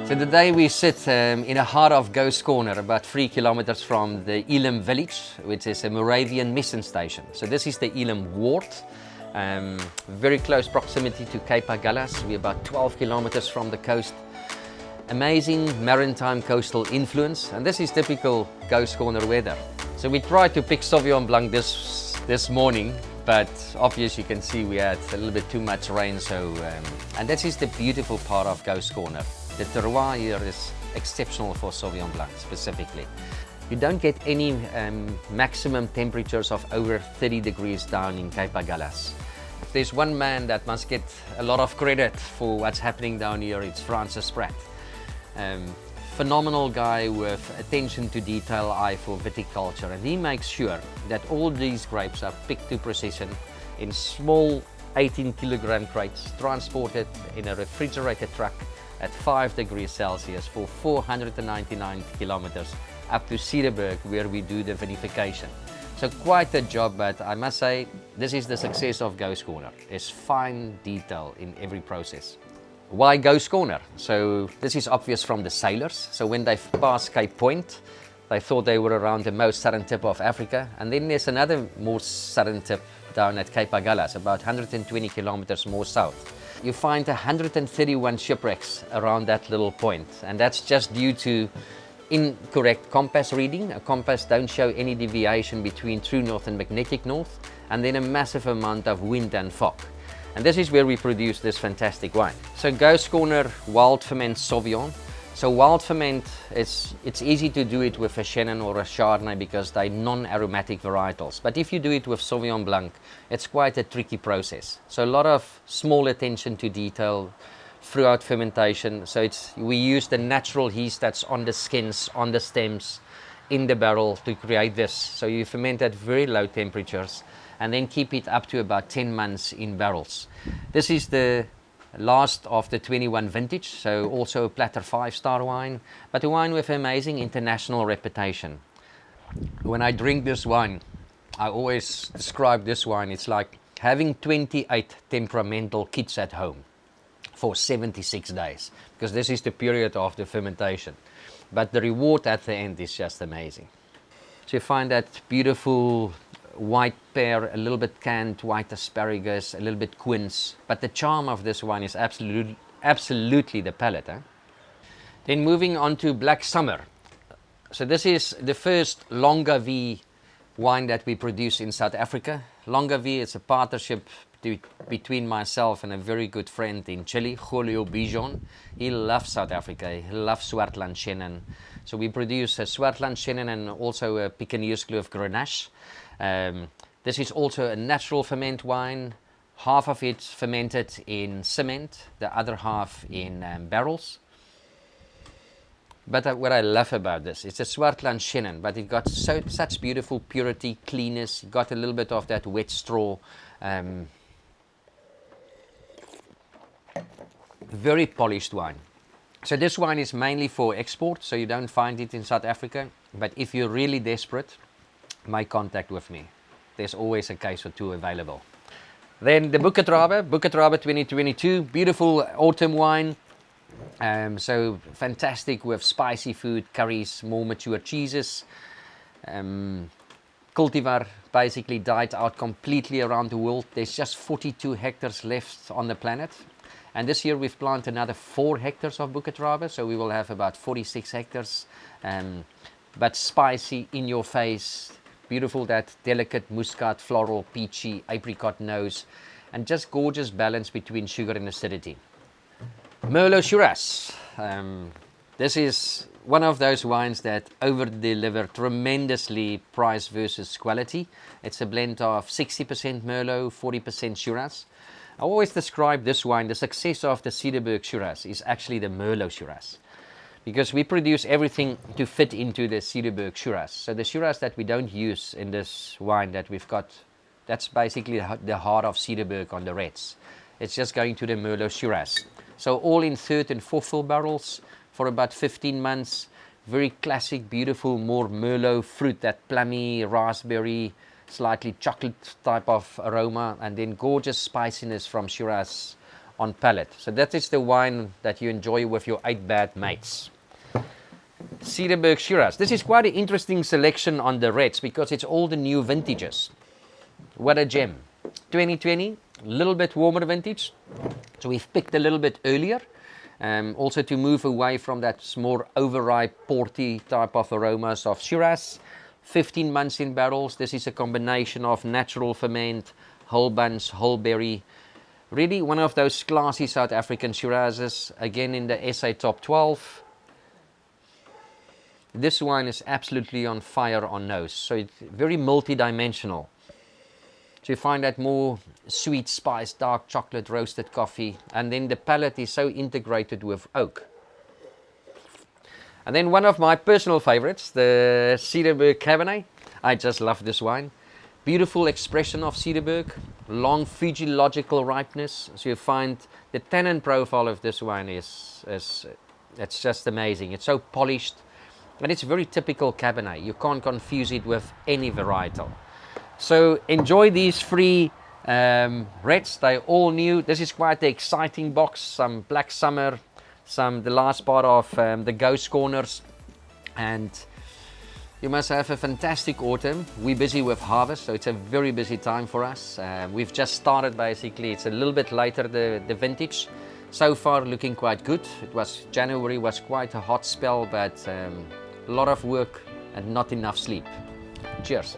So today we sit in the heart of Ghost Corner, about 3 kilometers from the Elim village, which is a Moravian mission station. So this is the Elim ward, very close proximity to Cape Agulhas. We're about 12 kilometers from the coast. Amazing maritime coastal influence, and this is typical Ghost Corner weather. So we tried to pick Sauvignon Blanc this morning, but obviously you can see we had a little bit too much rain. And this is the beautiful part of Ghost Corner. The terroir here is exceptional for Sauvignon Blanc specifically. You don't get any maximum temperatures of over 30 degrees down in Cape Agulhas. If there's one man that must get a lot of credit for what's happening down here, it's Francis Pratt. Phenomenal guy with attention to detail, eye for viticulture, and he makes sure that all these grapes are picked to precision in small 18 kilogram crates, transported in a refrigerated truck at 5 degrees Celsius for 499 kilometers up to Cederberg, where we do the vinification. So quite a job, but I must say this is the success of Ghost Corner. There's fine detail in every process. Why Ghost Corner? So this is obvious from the sailors. So when they passed Cape Point, they thought they were around the most southern tip of Africa. And then there's another more southern tip down at Cape Agulhas, about 120 kilometers more south. You find 131 shipwrecks around that little point, and that's just due to incorrect compass reading. A compass don't show any deviation between true north and magnetic north, and then a massive amount of wind and fog. And this is where we produce this fantastic wine. So Ghost Corner Wild Ferment Sauvignon. So wild ferment, it's easy to do it with a Chenin or a Chardonnay because they're non-aromatic varietals. But if you do it with Sauvignon Blanc, it's quite a tricky process. So a lot of small attention to detail throughout fermentation. So we use the natural yeast that's on the skins, on the stems, in the barrel to create this. So you ferment at very low temperatures and then keep it up to about 10 months in barrels. This is the last of the 21 vintage, so also a Platter 5-star wine, but a wine with amazing international reputation. When I drink this wine, I always describe this wine, it's like having 28 temperamental kids at home for 76 days, because this is the period of the fermentation. But the reward at the end is just amazing. So you find that beautiful white pear, a little bit canned white asparagus, a little bit quince. But the charm of this wine is absolutely the palate. Then moving on to Black Summer. So this is the first Longavi wine that we produce in South Africa. Longavi is a partnership between myself and a very good friend in Chile, Julio Bijon. He loves South Africa, he loves Swartland Chenin. So we produce a Swartland Chenin and also a Picanierskloof Grenache. This is also a natural ferment wine, half of it fermented in cement, the other half in barrels. But what I love about this, it's a Swartland Chenin, but it got such beautiful purity, cleanness, got a little bit of that wet straw. Very polished wine. So this wine is mainly for export, so you don't find it in South Africa. But if you're really desperate, make contact with me. There's always a case or two available. Then the Bukettraube 2022, beautiful autumn wine. So fantastic with spicy food, curries, more mature cheeses. Cultivar basically died out completely around the world. There's just 42 hectares left on the planet. And this year we've planted another 4 hectares of Bukettraube, so we will have about 46 hectares. But spicy, in your face, beautiful, that delicate muscat, floral, peachy, apricot nose, and just gorgeous balance between sugar and acidity. Merlot-Shiraz. This is one of those wines that over-deliver tremendously price versus quality. It's a blend of 60% Merlot, 40% Shiraz. I always describe this wine, the success of the Cederberg Shiraz is actually the Merlot-Shiraz, because we produce everything to fit into the Cederberg Shiraz. So the Shiraz that we don't use in this wine that we've got, that's basically the heart of Cederberg on the reds. It's just going to the Merlot-Shiraz. So all in 3rd and 4th fill barrels for about 15 months. Very classic, beautiful, more Merlot fruit, that plummy, raspberry, slightly chocolate type of aroma, and then gorgeous spiciness from Shiraz on palate. So that is the wine that you enjoy with your 8 bad mates. Cederberg Shiraz. This is quite an interesting selection on the reds because it's all the new vintages. What a gem. 2020, a little bit warmer vintage. So we've picked a little bit earlier. Also to move away from that more overripe, porty type of aromas of Shiraz. 15 months in barrels. This is a combination of natural ferment, whole bunch, whole berry. Really one of those classy South African Shirazes. Again in the SA Top 12. This wine is absolutely on fire on nose. So it's very multi-dimensional. So you find that more sweet spice, dark chocolate, roasted coffee. And then the palate is so integrated with oak. And then one of my personal favorites, the Cederberg Cabernet. I just love this wine. Beautiful expression of Cederberg. Long physiological ripeness. So you find the tannin profile of this wine is it's just amazing. It's so polished. And it's very typical Cabernet. You can't confuse it with any varietal. So enjoy these 3 reds. They're all new. This is quite the exciting box. Some Black Summer, the last part of the Ghost Corners. And you must have a fantastic autumn. We're busy with harvest, so it's a very busy time for us. We've just started basically. It's a little bit later, the vintage. So far looking quite good. January was quite a hot spell, but a lot of work and not enough sleep. Cheers.